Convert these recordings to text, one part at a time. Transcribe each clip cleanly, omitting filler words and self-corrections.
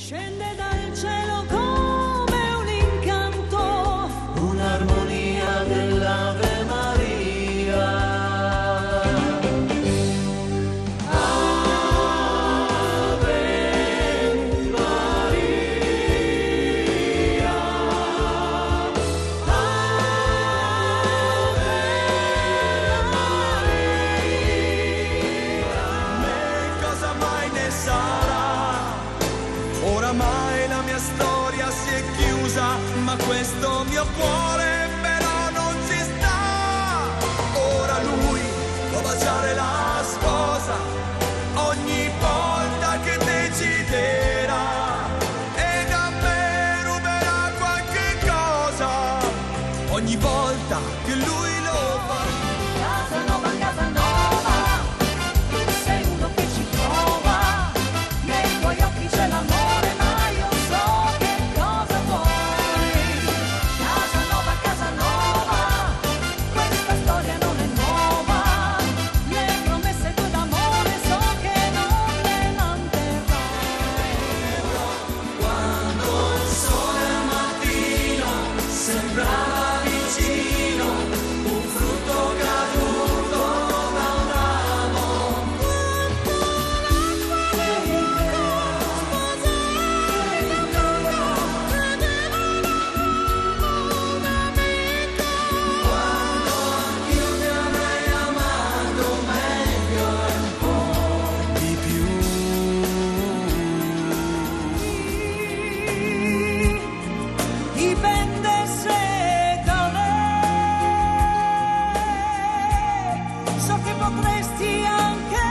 Scende dal cielo come un incanto, un'armonia dell'Ave Maria. Ave Maria. Ave Maria. Né cosa mai ne sarà. Oramai la mia storia si è chiusa, ma questo mio cuore però non ci sta. Ora lui può baciare la sposa ogni volta che deciderà, e da me ruberà qualche cosa ogni volta che lui lo fa. Casanova, Casanova, tu sei uno che ci prova, nei tuoi occhi c'è l'amore, ma io so che cosa vuoi. Casanova, Casanova, questa storia non è nuova, le promesse tue d'amore so che non le manterrai. Quando il sole al mattino sembrava vicino, un frutto caduto da un ramo. Quando l'acqua del fuoco sposai la paura, credevano una vita. Quando anch'io ti avrei amato meglio e un po' di più. Dipende se cade, so che potresti anche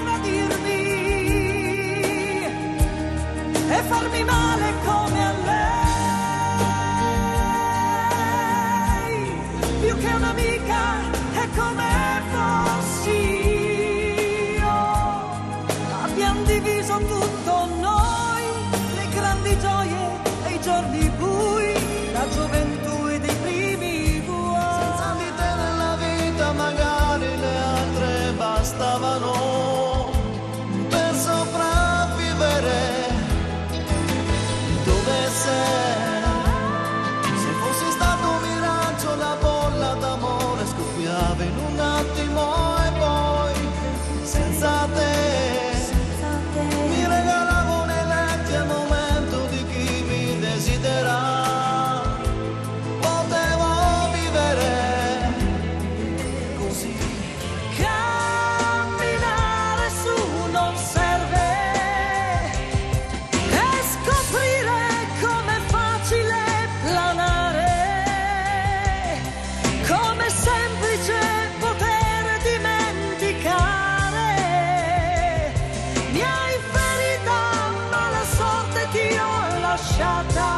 tradirmi e farmi male come a lei, più che un'amica è come fossi io. Abbiamo diviso tutto noi, le grandi gioie e i giorni bui, la gioventù e dei primi buoi. Senza di te nella vita magari le altre bastavano per sopravvivere. Dove sei? Se fossi stato un miraggio, la bolla d'amore scoppiava in un attimo e poi senza te mi regalavo nei letti al momento di chi mi desidera. Potevo vivere così. Camminare su non serve e scoprire com'è facile planare, com'è semplice poter dimenticare. Mi hai ferita ma la sorte ti ho lasciata,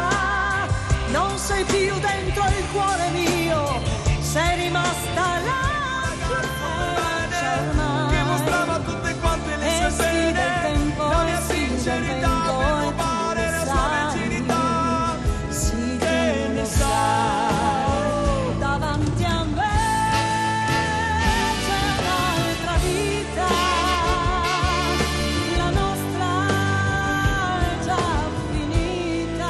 non sei più dentro il cuore mio, sei rimasta là. Che mostrava tutte quante le sue pene, la mia sincerità per rubare la sua verginità. Sì, Che ne sai? davanti a me c'è un'altra vita, la nostra è già finita,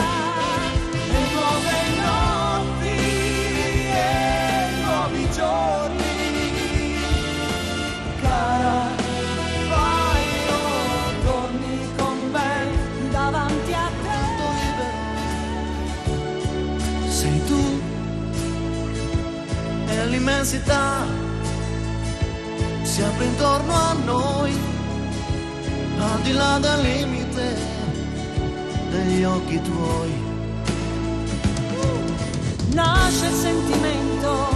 E nuove notti e nuovi giorni, cara, vai o torni con me. davanti a te. Sei tu e l'immensità si apre intorno a noi, al di là del limite degli occhi tuoi. Nasce il sentimento,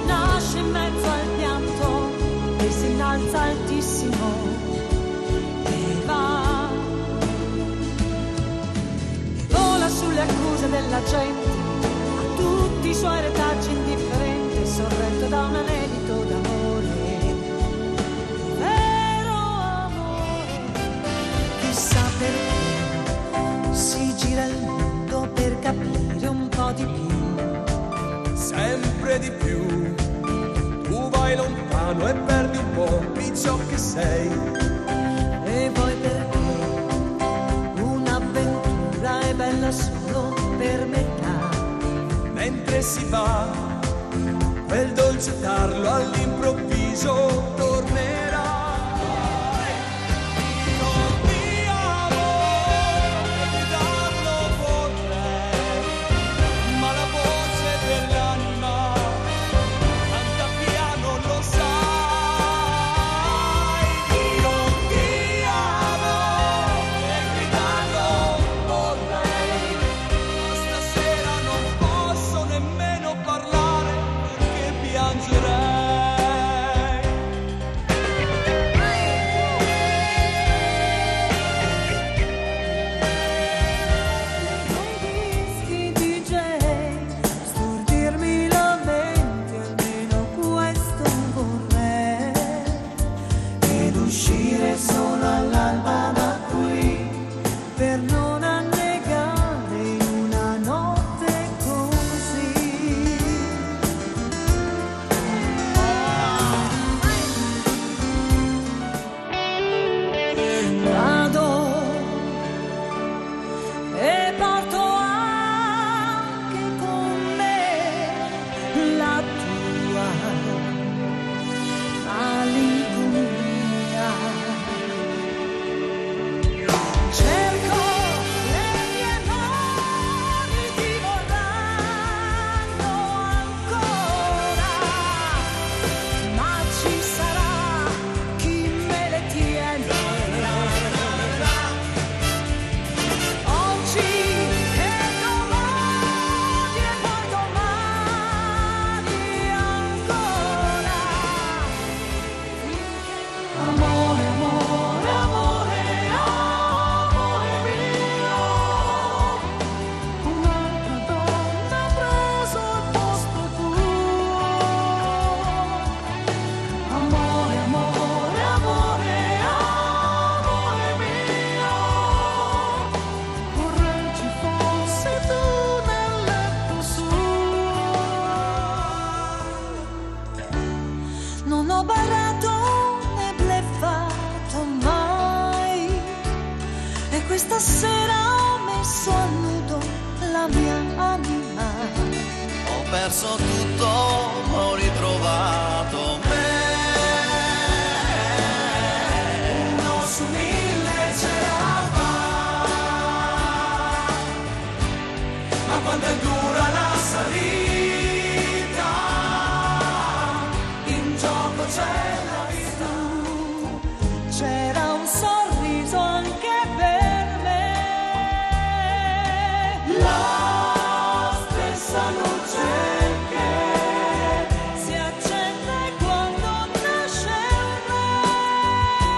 nasce in mezzo al pianto e si innalza altissimo e va. Vola sulle accuse della gente, a tutti i suoi retaggi indifferente, sorretto da un anelito d'amore. Vero amore, chissà perché si gira il mondo per capire un po' di più. Sempre di più, tu vai lontano e perdi un po' di ciò che sei. E poi perché una bella solo per metà. Mentre si va, quel dolce tarlo all'improvviso tornerà. Io ti amo, gridarlo vorrei, ma la voce dell'anima canta piano, lo sai. Io ti amo, e gridarlo vorrei, ma stasera non posso nemmeno parlare perché piangerei. Con dischi DJ, stordirmi la mente, almeno questo vorrei. Ed uscire solo all'alba da qui, per non annegare in una notte così. Vado e porto anche con me la tua malinconia. Cerco le mie mani, ti vorranno ancora, ma ci sarà chi me le tiene. Oggi e domani e poi domani ancora. Amore, amore, amore, amore mio, un'altra donna ha preso il posto tuo. Amore, amore, amore, amore mio, vorrei ci fossi tu nel letto suo. Non ho ballato né bleffato mai, e questa sera ho messo a nudo la mia anima. Ho perso tutto, ho ritrovato me. Uno su mille ce la fa, ma quando è dura la salita, in gioco c'è la vita. C'era un sorriso anche per me, La stessa luce che si accende quando nasce un re.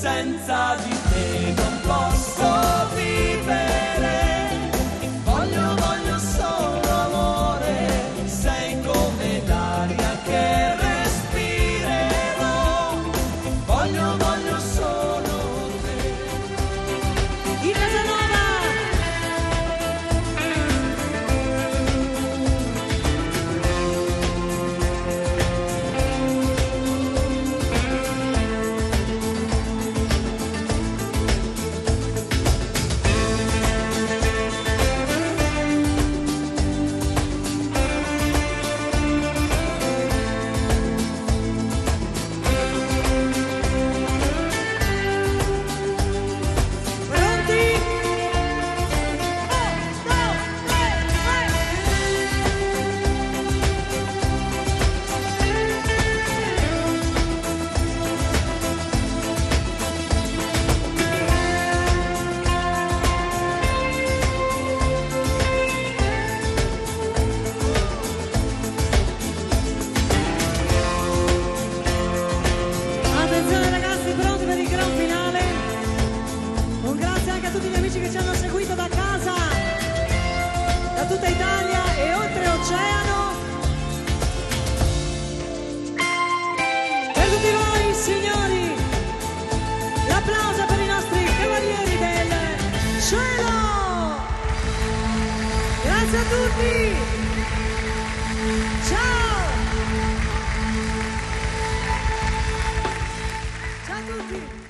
senza di te non posso vivere. Voglio solo amore, sei come l'aria che respirerò. Voglio solo te. In Casanova! Pronti? 1, 2, 3. Attenzione ragazzi, pronti per il gran finale? Un grazie anche a tutti gli amici che ci hanno seguito da casa, da tutta Italia e oltreoceano. Per tutti voi signori, l'applauso per i nostri cavalieri del cielo. Grazie a tutti. Ciao. Ciao a tutti.